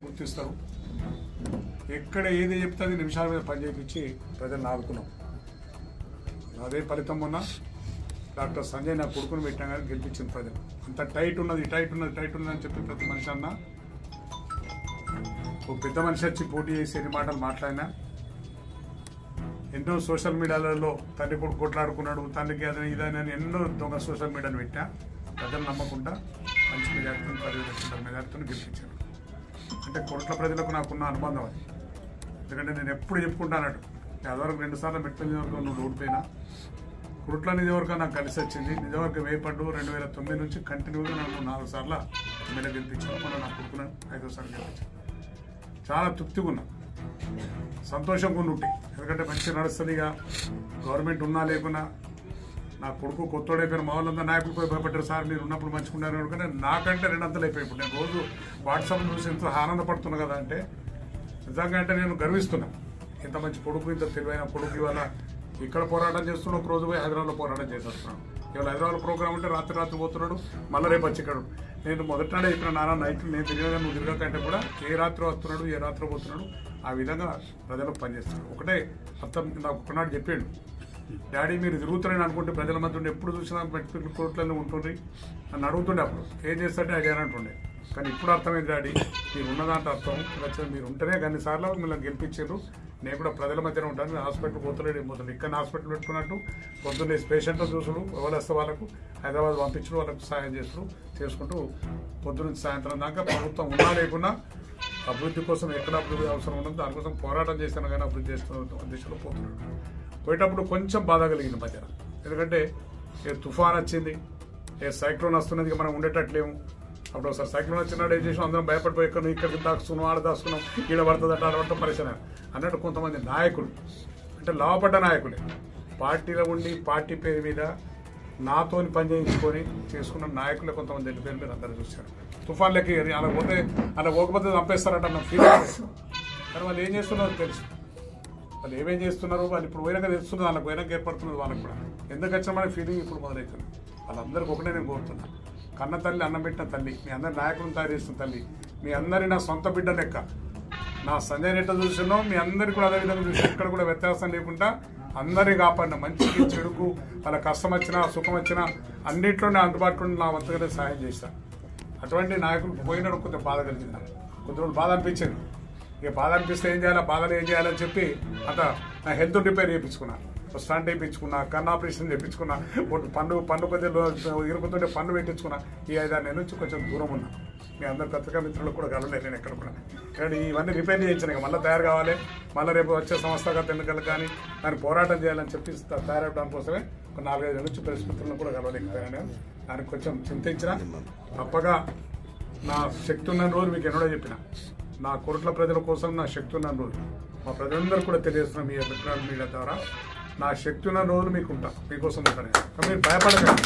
గుర్తిస్తారు. ఎక్కడ ఏది చెప్తే అది నిమిషాల మీద పని చేయించి ప్రజలను ఆదుకున్నాం. అదే ఫలితం మొన్న డాక్టర్ సంజయ్ నా కొడుకుని పెట్టినా కానీ గెలిపించింది ప్రజలు. అంత టైట్ ఉన్నది అని చెప్పి ప్రతి మనిషి అన్న ఒక పెద్ద మనిషి వచ్చి పోటీ చేసి ఎన్ని మాటలు మాట్లాడినా, ఎన్నో సోషల్ మీడియాలలో తండ్రి కొడుకు కొట్లాడుకున్నాడు, తండ్రికి అదని ఇదని ఎన్నో దొంగ సోషల్ మీడియాను పెట్టా. ప్రజలు నమ్మకుండా మంచి మెజార్టీని 10,000 మెజార్టీని గెలిపించారు. అంటే కోట్ల ప్రజలకు నాకున్న అనుబంధం అది. ఎందుకంటే నేను ఎప్పుడు చెప్పుకుంటానట్టు అదివరకు 2 సార్లు మెట్పల్లి నియోజకవర్గం నువ్వు ఓడిపోయినా, కుట్ల నియోజకవర్గం నాకు కలిసి వచ్చింది. నియోజకవర్గం వేపడ్డు 2009 నుంచి కంటిన్యూగా నన్ను 4 సార్లు ఎమ్మెల్యే గెలిపించాను. మొన్న నా కొడుకును 5వ సారి గెలిపించాను. చాలా తృప్తిగా ఉన్నా, సంతోషంగా ఉండి. ఎందుకంటే మంచిగా నడుస్తుంది. ఇక గవర్నమెంట్ ఉన్నా లేకున్నా నా కొడుకు కొత్తోడైపోయిన మా వాళ్ళంతా నాయకులు పోయి భయపడ్డారు, సార్ మీరు ఉన్నప్పుడు మంచుకున్నారు అనుకుంటే నాకంటే 2 అంతలు అయిపోయి. ఇప్పుడు నేను రోజు వాట్సాప్ చూసి ఎంతో ఆనందపడుతున్నా కదా అంటే నిజంగా అంటే నేను గర్విస్తున్నా. ఇంత మంచి కొడుకు, ఇంత తెలివైన కొడుకు ఇవాళ ఇక్కడ పోరాటం చేస్తున్నాడు, ఒక రోజు పోయి హైదరాబాద్లో పోరాటం చేసేస్తున్నాడు. ఇవాళ హైదరాబాద్ ప్రోగ్రామ్ ఉంటే రాత్రి పోతున్నాడు, మళ్ళీ రేపు వచ్చి ఇక్కడ. నేను మొదటినాడే ఇక్కడ నాన్న నైట్లు నేను తిరిగినా నువ్వు తిరగకంటే కూడా ఏ రాత్రి వస్తున్నాడు ఏ రాత్రి పోతున్నాడు ఆ విధంగా ప్రజలకు పనిచేస్తున్నాడు. ఒకటే అర్థం నాకు ఒకనాడు చెప్పాడు, డాడీ మీరు తిరుగుతున్నారని అనుకుంటే ప్రజల మధ్య ఉండి ఎప్పుడు చూసినా మెట్పల్లి కోర్టులలో ఉంటుండ్రి నన్ను అడుగుతుండే. అప్పుడు ఏం చేస్తుంటే అది అంటుండే. కానీ ఇప్పుడు అర్థమైంది డాడీ, మీరు ఉన్నదాంట్లో అర్థం వచ్చింది. మీరు ఉంటేనే అన్ని సార్లు మిమ్మల్ని గెలిపించారు. నేను కూడా ప్రజల మధ్యన ఉంటాను. హాస్పిటల్ పోతలేడు ఏం పోతుంది. ఇక్కడ హాస్పిటల్ పెట్టుకున్నట్టు పొద్దున్నే పేషెంట్లు చూసుడు, ఎవరు వస్తే వాళ్ళకు హైదరాబాద్ పంపించడం, వాళ్ళకు సాయం చేసుకుంటూ పొద్దున్న సాయంత్రం దాకా ప్రభుత్వం ఉన్నా లేకున్నా అభివృద్ధి కోసం ఎక్కడ అభివృద్ధి అవసరం ఉండదు దానికోసం పోరాటం చేశాను. కానీ అభివృద్ధి చేస్తున్న దిశలో పోతున్నాడు. పోయేటప్పుడు కొంచెం బాధ కలిగింది మధ్యన. ఎందుకంటే ఏ తుఫాన్ వచ్చింది, ఏ సైక్లోన్ వస్తున్నది, మనం ఉండేటట్లేము. అప్పుడు ఒకసారి సైక్లోన్ వచ్చినాడు ఏం చేసాం, అందరం భయపడిపోయి ఇక్కడికి దాచుకున్నాం, ఆడ దాచుకున్నాం, ఈడ పడుతుంది ఆడ పడటం పరిచయం అన్నట్టు. కొంతమంది నాయకులు అంటే లాభపడ్డ నాయకులే పార్టీలో ఉండి పార్టీ పేరు మీద నాతోని పని చేయించుకొని చేసుకున్న నాయకులే కొంతమంది వెళ్ళిపోయిన మీరు అందరూ చూశారు. తుఫాన్లకి అలా పోకపోతే చంపేస్తారంట నా ఫీలింగ్. కానీ వాళ్ళు ఏం చేస్తున్నారో తెలుసు. వాళ్ళు ఏమేం చేస్తున్నారు వాళ్ళు ఇప్పుడు పోయినాక తెలుస్తున్నారు, వాళ్ళకి పోయినాక ఏర్పడుతున్నది వాళ్ళకి కూడా. ఎందుకు వచ్చామనే ఫీలింగ్ ఇప్పుడు మొదలవుతుంది. వాళ్ళందరికీ ఒకటే నేను కోరుతున్నా, కన్న తల్లి అన్నం పెట్టిన తల్లి, మీ అందరి నాయకులను తయారు చేసిన తల్లి, మీ అందరి నా సొంత బిడ్డ లెక్క. నా సంజయ్ నెట్ట చూసినో మీ అందరికీ కూడా అదేవిధంగా చూసి ఎక్కడ కూడా వ్యత్యాసం లేకుండా అందరినీ కాపాడిన, మంచికి చెడుకు వాళ్ళ కష్టం వచ్చినా సుఖం వచ్చినా అన్నింటిలోనే అందుబాటులో నా వంతుగానే సాయం చేశాను. అటువంటి నాయకులు పోయినాడు కొంచెం బాధ కలిగింది. కొద్ది రోజులు బాధ అనిపించింది. ఇక బాధ అనిపిస్తే ఏం చేయాలా, బాధలు ఏం చేయాలని చెప్పి అంత నా హెల్త్ రిపేర్ చేయించుకున్నాను. స్టంట్ వేయించుకున్నా, కన్ను ఆపరేషన్ చేయించుకున్నా, పన్ను కొద్దిగా ఇరుకుతుంటే పన్ను పెట్టించుకున్నా. ఈ 5-6 నెలల నుంచి కొంచెం దూరం ఉన్నా. మీ అందరు పత్రికా మిత్రులకు కూడా కలవలేదు నేను ఎక్కడ కూడా. కానీ ఇవన్నీ రిపేర్ చేయించాను. మళ్ళీ తయారు కావాలి, మళ్ళీ రేపు వచ్చే సంస్థాగత ఎన్నికలు కానీ దాన్ని పోరాటం చేయాలని చెప్పి తయారవడం కోసమే ఒక 4-5 నెలల నుంచి ప్రెస్ మిత్రులను కూడా కలవలేకపోయాను. దానికి కొంచెం చింతించిన. తప్పగా నా శక్తి ఉన్న రోజు మీకు ఎన్నడో చెప్పిన, నా కోట్ల ప్రజల కోసం నా శక్తి ఉన్న రోజు మా ప్రజలందరూ కూడా తెలియజేస్తున్నాం. మీ ఎలక్ట్రానిక్ మీడియా ద్వారా నా శక్తి ఉన్న రోజులు మీకు ఉంటా, మీకోసం ఉంటాను. మీరు భయపడకండి,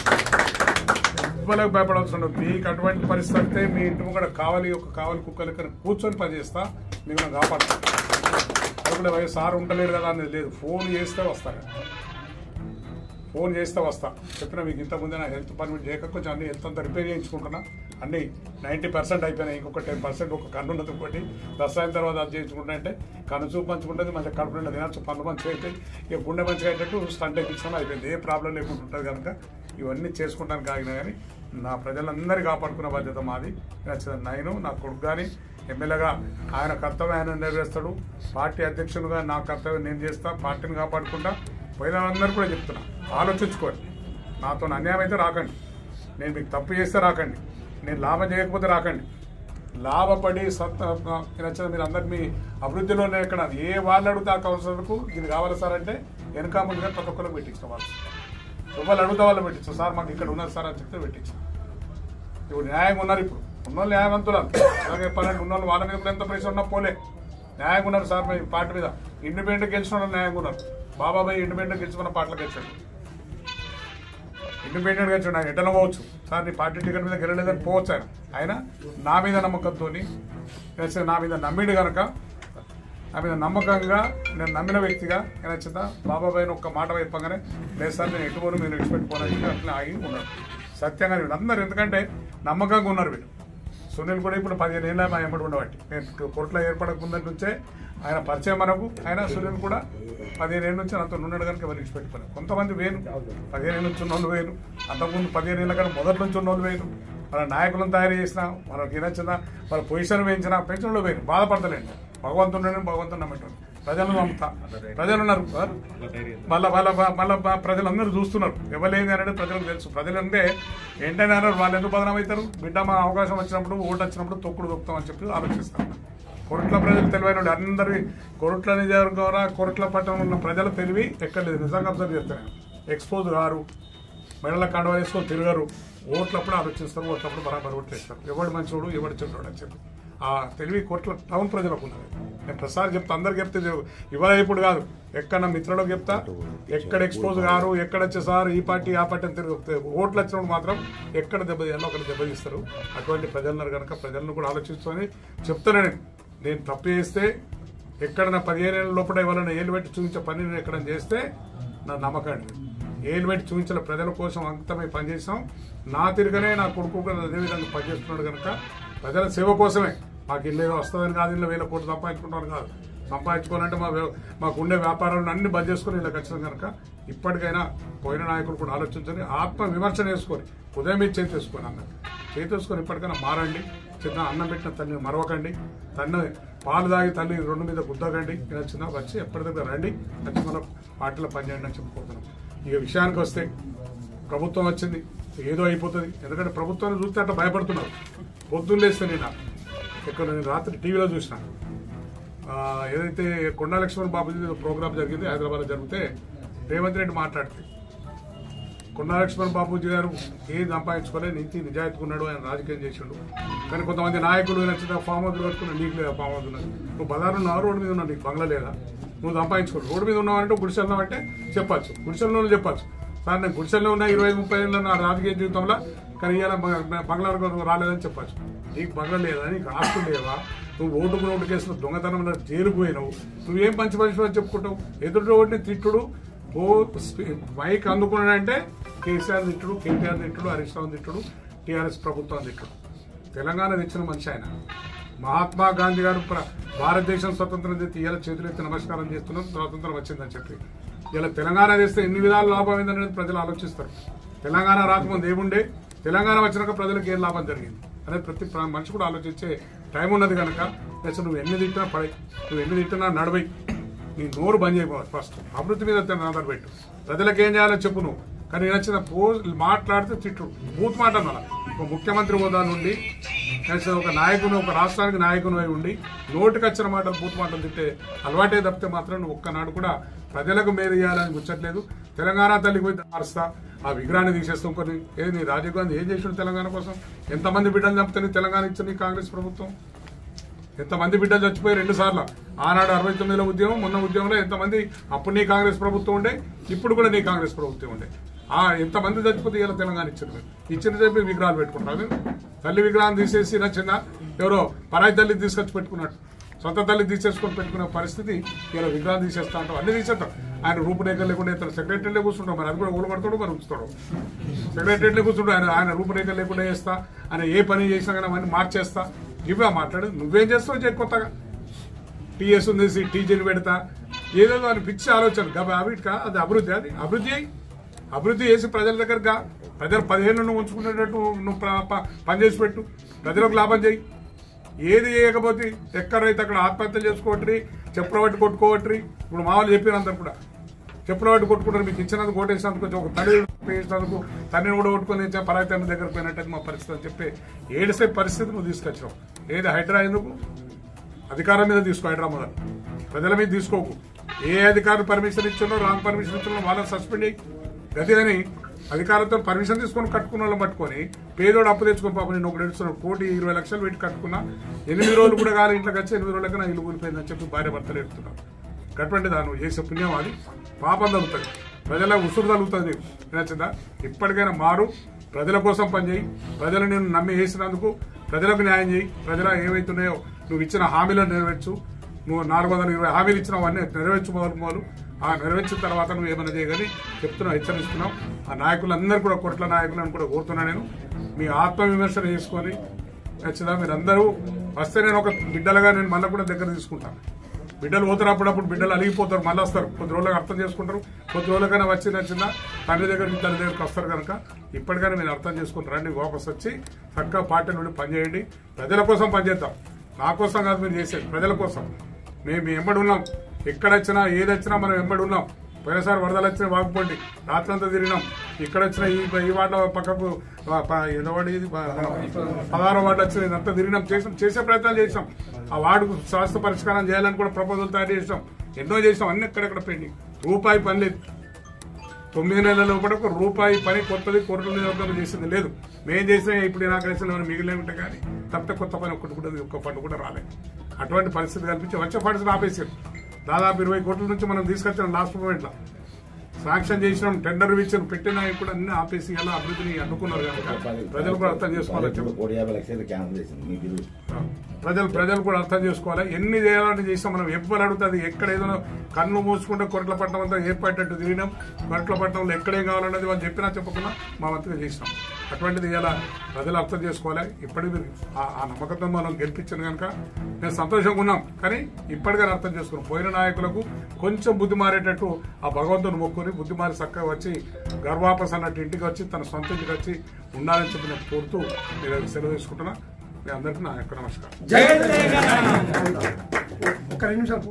ఎవ్వరికి భయపడవలసిన ఉండదు. మీకు అటువంటి పరిస్థితి అయితే మీ ఇంటి కూడా కావాలి కుక్కలు ఇక్కడ కూర్చొని పనిచేస్తా, మీకు నాకు కాపాడుతాను. అది కూడా సార్ ఉండలేడు కదా అనేది లేదు. ఫోన్ చేస్తే వస్తా చెప్పిన. మీకు ఇంతకుముందే నా హెల్త్ పర్మిట్ చేయక కొంచెం అన్ని హెల్త్ అంతా రిపేర్ చేయించుకుంటున్నా. అన్ని 90% అయిపోయినాయి. ఇంకొక 10% ఒక కన్ను ఉన్నది. ఒకటి దసరా తర్వాత అది చేయించుకుంటా అంటే కన్ను చూపు మంచుకుంటుంది, మంచిగా కడుపు నిండా తినచ్చు, పనులు మంచిగా అయితే ఇక గుండె మంచిగా అయ్యేటట్టు స్టంట్ ఎక్కించుకుని అయిపోయింది. ఏ ప్రాబ్లం లేకుండా ఉంటుంది కనుక ఇవన్నీ చేసుకుంటానికి ఆగినా కానీ నా ప్రజలందరినీ కాపాడుకునే బాధ్యత మాది. నేను నా కొడుకు కానీ ఎమ్మెల్యేగా ఆయన కర్తవ్యం ఆయన నెరవేరుస్తాడు, పార్టీ అధ్యక్షునిగా నా కర్తవ్యం నేను చేస్తా, పార్టీని కాపాడుకుంటా. పోయిన వాళ్ళందరూ కూడా చెప్తున్నా, ఆలోచించుకోండి. నాతో అన్యాయం అయితే రాకండి, నేను మీకు తప్పు చేస్తే రాకండి, నేను లాభం చేయకపోతే రాకండి. లాభపడి నచ్చిన మీరు అందరు మీ అభివృద్ధిలోనే ఎక్కడ ఏ వాళ్ళు అడుగుతా ఆ కౌన్సిలర్కు ఇది కావాలి సార్ అంటే వెనక ముందుగా ప్రతి ఒక్కరికి పెట్టించిన వాళ్ళు ఎవరు అడుగుతా వాళ్ళు పెట్టించాం. సార్ మాకు ఇక్కడ ఉన్నారు సార్ అని చెప్తే పెట్టించాం. ఇప్పుడు న్యాయంగా ఉన్నారు. ఇప్పుడు ఉన్నోళ్ళు న్యాయవంతులు. అలాగే పన్నెండు ఉన్నోళ్ళు వాళ్ళ మీద ఎంత ప్రెషర్ ఉన్నా పోలే న్యాయంగా ఉన్నారు సార్. మీ పార్టీ మీద ఇండిపెండెంట్ గెలిచిన వాళ్ళు న్యాయంగా ఉన్నారు. బాబాబాయ్ ఇండిపెండెంట్ గెలుచుకున్న పార్టీలకు గెలిచాడు, ఇండిపెండెంట్గా వచ్చాడు. నాకు ఎటన పోవచ్చు సార్, నీ పార్టీ టికెట్ మీద గెలలేదని పోవచ్చు. ఆయన నా మీద నమ్మకంతో నా మీద నమ్మిడు కనుక, నా మీద నమ్మకంగా నేను నమ్మిన వ్యక్తిగా నచ్చిందా బాబాబాయ్ని ఒక్క మాట చెప్పగానే లేదు సార్ నేను ఎటుపోను మీరు ఎక్స్పెక్ట్ పోయినా అట్లా ఆగి ఉన్నాడు. సత్యంగా వీళ్ళు అందరూ ఎందుకంటే నమ్మకంగా ఉన్నారు. వీళ్ళు సునీల్ కూడా ఇప్పుడు 15 ఏళ్ళ మా ఎంబడి ఉండబట్టి నేను కోర్టులో ఏర్పడకుండా నుంచే ఆయన పరిచయం మనకు. ఆయన సునీల్ కూడా 15 ఏళ్ళ నుంచి అంత ఉన్నాడు కనుక ఎవరు ఇచ్చిపెట్టుకోలేదు. కొంతమంది వేరు 15 ఏళ్ళ నుంచి ఉన్నోళ్ళు వేరు, అంతకుముందు 15 ఏళ్ళ కన్నా మొదటి నుంచి ఉన్నోళ్ళు వేరు. మన నాయకులను తయారు చేసినా మనకి నచ్చిన వాళ్ళ పొజిషన్ పెంచినా పెంచడంలో వేరు. బాధపడతలేండి, భగవంతుడు భగవంతుడు నమ్మటం. ప్రజలను నమ్ముతా, ప్రజలు ఉన్నారు మళ్ళా ప్రజలందరూ చూస్తున్నారు. ఎవరేంది అనేది ప్రజలకు తెలుసు. ప్రజలు అంటే ఏంటనే వాళ్ళు ఎందుకు బదనామవుతారు? బిడ్డ మా అవకాశం వచ్చినప్పుడు ఓటు వచ్చినప్పుడు తొక్కుడు దొక్కుతాం అని చెప్పి ఆలోచిస్తారు. కొరట్ల ప్రజలు తెలివైన అందరి కొరట్ల నియోజకవర్గ కొరట్ల పట్టణంలో ఉన్న ప్రజల తెలివి ఎక్కడ లేదు. నిజంగా అబ్జర్వ్ చేస్తాను. ఎక్స్పోజ్ గారు మెడల కండవ వేసుకొని తిరగరు. ఓట్లప్పుడు ఆలోచిస్తారు, ఓట్లప్పుడు బరాబర్ ఓట్లు వేస్తారు. ఎవడు మంచోడు ఎవడు చెడ్డోడు అని చెప్పి ఆ తెలివి కోట్ల టౌన్ ప్రజలకు ఉన్నది. నేను ప్రసాద్ చెప్తా, అందరికి చెప్తే ఇవాళ ఇప్పుడు కాదు, ఎక్కడ మిత్రులకు చెప్తా, ఎక్కడ ఎక్స్పోజ్ గారు ఎక్కడ వచ్చేసారు ఈ పార్టీ ఆ పార్టీ అని తిరిగి ఓట్లు వచ్చినప్పుడు మాత్రం ఎక్కడ దెబ్బతీయాలో అక్కడ దెబ్బతీస్తారు. అటువంటి ప్రజలున్నారు కనుక ప్రజలను కూడా ఆలోచించుకొని చెప్తాను. నేను తప్పు చేస్తే ఎక్కడన్నా 15 ఏళ్ళ లోపల ఎవరైనా ఏళ్ళు పెట్టి చూపించే పని నేను ఎక్కడైనా చేస్తే నా నమ్మకాన్ని ఏళ్ళు పెట్టి చూపించాల ప్రజల కోసం అంతమై పనిచేసాం. నా తిరగనే నా కొడుకు అదేవిధంగా పనిచేస్తున్నాడు కనుక ప్రజల సేవ కోసమే. మాకు ఇల్లు వస్తుందని కాదు, ఇల్లు 1000 కోట్లు సంపాదించుకుంటాను కాదు. సంపాదించుకోవాలంటే మాకు ఉండే వ్యాపారాలను అన్ని బంద్ చేసుకుని ఇలా ఖచ్చితం కనుక ఇప్పటికైనా పోయిన నాయకులు కూడా ఆలోచించని ఆత్మ విమర్శన వేసుకొని ఉదయం మీద చేసేసుకొని అన్నారు చేసేసుకొని ఇప్పటికైనా మారండి. చిన్న అన్నం పెట్టిన తల్లిని మరవకండి, తన్ను పాలు తాగి తల్లి 2 మీద గుద్దకండి. చిన్న వచ్చి ఎప్పటిదగ్గర రండి, వచ్చి మన పార్టీలో పనిచేయండి అని చెప్పుకుంటున్నాం. ఇక విషయానికి వస్తే ప్రభుత్వం వచ్చింది ఏదో అయిపోతుంది. ఎందుకంటే ప్రభుత్వాన్ని చూస్తే అట్లా భయపడుతున్నారు. పొద్దున్న లేస్తే నేను రాత్రి టీవీలో చూసిన ఏదైతే కొండా లక్ష్మణ్ బాబుజీ ప్రోగ్రామ్ జరిగింది హైదరాబాద్లో జరిగితే రేవంత్ రెడ్డి మాట్లాడితే కొండా లక్ష్మణ్ బాబుజీ గారు ఏం సంపాదించుకోలే, నీతి నిజాయితీగా ఉన్నాడు, ఆయన రాజకీయం చేసిండు. కానీ కొంతమంది నాయకులు నచ్చిన ఫామ్ హౌస్ కట్టుకున్నా, నీకు లేదా ఫామ్ హౌస్ ఉన్నది, నువ్వు బజారు ఉన్నావు, రోడ్డు మీద ఉన్నావు, నీకు బంగ్లా లేదా, నువ్వు సంపాదించుకో. రోడ్డు మీద ఉన్నావంటే గుడిసెల్లో అంటే చెప్పచ్చు, గుడిసెల్లో చెప్పచ్చు. సార్ నేను గుడిసెల్లో ఉన్న 20-30 ఏళ్ళ నా రాజకీయ జీవితంలో కానీ ఇవాళ బంగ్లాలో రాలేదని చెప్పచ్చు. నీకు బంగ్లా లేదా, నీకు ఆస్తులు లేవా, నువ్వు ఓటు కేసులో దొంగతనం జైలుకు పోయినావు, నువ్వేం మంచి అని చెప్పుకుంటావు. ఎదుటి ఓటుని తిట్టుడు మైక్ అందుకున్నాడంటే కేసీఆర్ తిట్టుడు, కేటీఆర్ తిట్టుడు, హరీష్ రావు తిట్టుడు, టీఆర్ఎస్ ప్రభుత్వం తిట్టుడు. తెలంగాణ తెచ్చిన మనిషి ఆయన. మహాత్మా గాంధీ గారు భారతదేశం స్వతంత్రం తెచ్చి ఇలా చేతులెత్తి నమస్కారం చేస్తున్నాం స్వాతంత్రం వచ్చిందని చెప్పి. ఇలా తెలంగాణ తెస్తే ఎన్ని విధాలు లాభం ఏందనేది ప్రజలు ఆలోచిస్తారు. తెలంగాణ రాకముందు ఏముండే, తెలంగాణ వచ్చినాక ప్రజలకు ఏం లాభం జరిగింది అనేది ప్రతి మనిషి కూడా ఆలోచించే టైం ఉన్నది కనుక నువ్వు ఎన్ని తిట్టినా పడై, నువ్వు ఎన్ని తిట్టినా నడవై, నీ నోరు బంద్ అయిపోవాలి. ఫస్ట్ అభివృద్ధి మీద ఆధార పెట్టు, ప్రజలకు ఏం చేయాలో చెప్పు నువ్వు. కానీ నచ్చిన మాట్లాడితే తిట్టు, బూత్ మాట అన్న ఒక ముఖ్యమంత్రి హోదా నుండి ఒక నాయకుని, ఒక రాష్ట్రానికి నాయకుని అయి ఉండి నోటికి వచ్చిన మాటలు బూత్ మాటలు తిట్టే అలవాటే తప్పితే మాత్రం ఒక్కనాడు కూడా ప్రజలకు మేలు చేయాలని ముచ్చట్లేదు. తెలంగాణ తల్లికి పోయి మారుస్తా, ఆ విగ్రహాన్ని తీసేస్తాం. కొన్ని ఏది రాజీవ్ గాంధీ ఏం చేసాడు తెలంగాణ కోసం? ఎంతమంది బిడ్డలు చంపుతాయి తెలంగాణ ఇచ్చింది కాంగ్రెస్ ప్రభుత్వం? ఎంతమంది బిడ్డలు చచ్చిపోయి 2 సార్లు, ఆనాడు 69లో ఉద్యమం, మొన్న ఉద్యమంలో ఎంతమంది? అప్పుడు నీ కాంగ్రెస్ ప్రభుత్వం ఉండే, ఇప్పుడు కూడా నీ కాంగ్రెస్ ప్రభుత్వం ఉండే. ఎంతమంది చచ్చిపోతే ఇలా తెలంగాణ ఇచ్చిన చెప్పి విగ్రహాలు పెట్టుకుంటారు. తల్లి విగ్రహం తీసేసి నచ్చిన ఎవరో పరాయి తల్లి తీసుకొచ్చి పెట్టుకున్నట్టు, సొంత తల్లి తీసేసుకొని పెట్టుకునే పరిస్థితి. ఇలా విగ్రహం తీసేస్తా అంటాం, అన్ని తీసేస్తాం. ఆయన రూపురేఖ లేకుండా ఇతను సెక్రటరీలో కూర్చుంటాం, మరి అది కూడా ఊడబడతాడు, మరి ఉంచుతాడు. సెక్రటరీలో కూర్చుంటాడు, ఆయన రూపురేఖ లేకుండా చేస్తా, ఆయన ఏ పని చేసినా కానీ అవన్నీ మార్చేస్తా. ఇవే మాట్లాడు, నువ్వేం చేస్తావు చేయి. కొత్తగా టీఎస్ ఉంది, టీజీని పెడతా, ఏదో అని పిచ్చి ఆలోచన అవిటికా. అది అభివృద్ధి, అది అభివృద్ధి చేసి ప్రజల దగ్గరగా ప్రజలు 10 ఏళ్ళు నువ్వు ఉంచుకునేటట్టు నువ్వు పనిచేసి పెట్టు, ప్రజలకు లాభం చేయి. ఏది చేయకపోతే ఎక్కడైతే అక్కడ ఆత్మహత్యలు చేసుకోవట్రి, చెప్పుల పట్టి కొట్టుకోవట్రి. ఇప్పుడు మా వాళ్ళు చెప్పిన అందరు కూడా చెప్పుల పట్టి కొట్టుకుంటారు. మీకు ఇచ్చినందుకు ఓటేసినందుకు, ఒక తల్లి వేసినందుకు తల్లిని కూడా కొట్టుకొని పరాయి తల్లి దగ్గర పోయినట్టు మా పరిస్థితి అని చెప్పి ఏడిసే పరిస్థితి నువ్వు తీసుకొచ్చావు. ఏది హైడ్రా ఎందుకు? అధికారం మీద తీసుకో, హైడ్రా మొదలు ప్రజల మీద తీసుకోకు. ఏ అధికారులు పర్మిషన్ ఇచ్చారో, రాంగ్ పర్మిషన్ ఇచ్చారో వాళ్ళని సస్పెండ్ అయ్యి గది అని అధికారులతో పర్మిషన్ తీసుకొని కట్టుకున్న వాళ్ళని పట్టుకొని పేదోడు అప్పు తెచ్చుకొని పాపం నేను 1,20 లక్షలు పెట్టి కట్టుకున్నా, 8 రోజులు కూడా కాదు ఇంట్లోకి వచ్చి 8 రోజులకి నా ఇల్లు కూలిపోయిందని చెప్పి భార్య భర్తలు ఎడుతున్నారు. అటువంటి దాన్ని చేసే పుణ్యం అది పాపం తగ్గుతుంది, ప్రజల ఉసురు తగ్గుతుంది. నచ్చిందా? ఇప్పటికైనా మారు, ప్రజల కోసం పనిచేయి, ప్రజలు నేను నమ్మి వేసినందుకు ప్రజలకు న్యాయం చేయి. ప్రజలు ఏవైతున్నాయో నువ్వు ఇచ్చిన హామీలను నెరవేర్చు. నువ్వు 420 హామీలు ఇచ్చినావన్నీ నెరవేర్చు మొదలు. ఆ నెరవేర్చిన తర్వాత నువ్వు ఏమైనా చేయగలి చెప్తున్నావు, హెచ్చరిస్తున్నావు. ఆ నాయకులందరూ కూడా కొట్ల నాయకులను కూడా కోరుతున్నా నేను, మీ ఆత్మవిమర్శన చేసుకొని నచ్చిందా? మీరు అందరూ వస్తే నేను ఒక బిడ్డలుగా నేను మళ్ళీ కూడా దగ్గర తీసుకుంటాను. బిడ్డలు పోతారు, అప్పుడప్పుడు బిడ్డలు అలిగిపోతారు, మళ్ళీ వస్తారు, కొద్ది రోజులుగా అర్థం చేసుకుంటారు, కొద్ది రోజులుగానే వచ్చి నచ్చిందా తండ్రి దగ్గరికి తల్లి దగ్గరికి వస్తారు కనుక ఇప్పటికైనా మీరు అర్థం చేసుకుని రండి, వాపస్ వచ్చి చక్కగా పార్టీ నుండి పనిచేయండి. ప్రజల కోసం పనిచేద్దాం, నా కోసం కాదు మీరు చేసేది, ప్రజల కోసం. మేము ఎంబడి ఉన్నాం, ఎక్కడొచ్చినా ఏదొచ్చినా మనం ఎంబడి ఉన్నాం. పోయినసారి వరదలు వచ్చినా వాగుపోండి, రాత్రంతా తిరిగినాం. ఇక్కడ వచ్చిన ఈ వార్డు పక్కకు ఏదో వాడు ఇది 16వ వార్డు వచ్చిన ఇదంతా తిరిగినాం, చేసే ప్రయత్నాలు చేసాం. ఆ వార్డుకు శాశ్వత పరిష్కారం చేయాలని కూడా ప్రపోజల్ తయారు చేసాం, ఎన్నో చేసాం. అన్ని ఎక్కడెక్కడ పెండింగ్, రూపాయి పని లేదు. 9 నెలల కూడా ఒక రూపాయి పని కొత్తది కోర్టుల నియోజకవర్గంలో చేసింది లేదు. మేము చేసిన ఇప్పుడు ఇనాగ్రేషన్ మిగిలిన ఉంటాయి కానీ తప్పితే కొత్త పని ఒక్క ఫండ్ కూడా రాలేదు. అటువంటి పరిస్థితి కల్పించి వచ్చే ఫండ్స్ ఆపేసారు. దాదాపు 20 కోట్ల నుంచి మనం తీసుకొచ్చాం. లాస్ట్ మూమెంట్లో శాంక్షన్ చేసినాం, టెండర్ ఇచ్చాం, పెట్టినా కూడా అన్ని ఆపేసి ఎలా అభివృద్ధిని అడ్డుకున్నారు కనుక ప్రజలు కూడా అర్థం చేసుకోవాలి. ప్రజలు కూడా అర్థం చేసుకోవాలి. ఎన్ని చేయాలని చేసాం మనం. ఎవ్వరు అడుగుతుంది ఎక్కడ ఏదైనా కన్ను మూసుకుంటే కొరట్లపట్నం అంతా ఏర్పడేటట్టు తిరిగినాం. కొరట్లపట్నంలో ఎక్కడేం కావాలన్నది వాళ్ళు చెప్పినా చెప్పకుండా మా వంతుగా చేసినాం. అటువంటిది ఇలా ప్రజలు అర్థం చేసుకోవాలి. ఇప్పటికి ఆ నమ్మకంతో మనం గెలిపించాను కనుక మేము సంతోషంగా ఉన్నాం. కానీ ఇప్పటికైనా అర్థం చేసుకున్నాం. పోయిన నాయకులకు కొంచెం బుద్ధి మారేటట్టు ఆ భగవంతుని మొక్కుని బుద్ధి మారి చక్కగా వచ్చి గర్వాపస్ అన్నట్టు ఇంటికి వచ్చి తన సొంత ఇంటికి వచ్చి ఉండాలని చెప్పి నేను కోరుతూ మీరు సెలవు తీసుకుంటున్నా. మీ అందరికీ నా యొక్క నమస్కారం. ఒక్క 2 నిమిషాలు.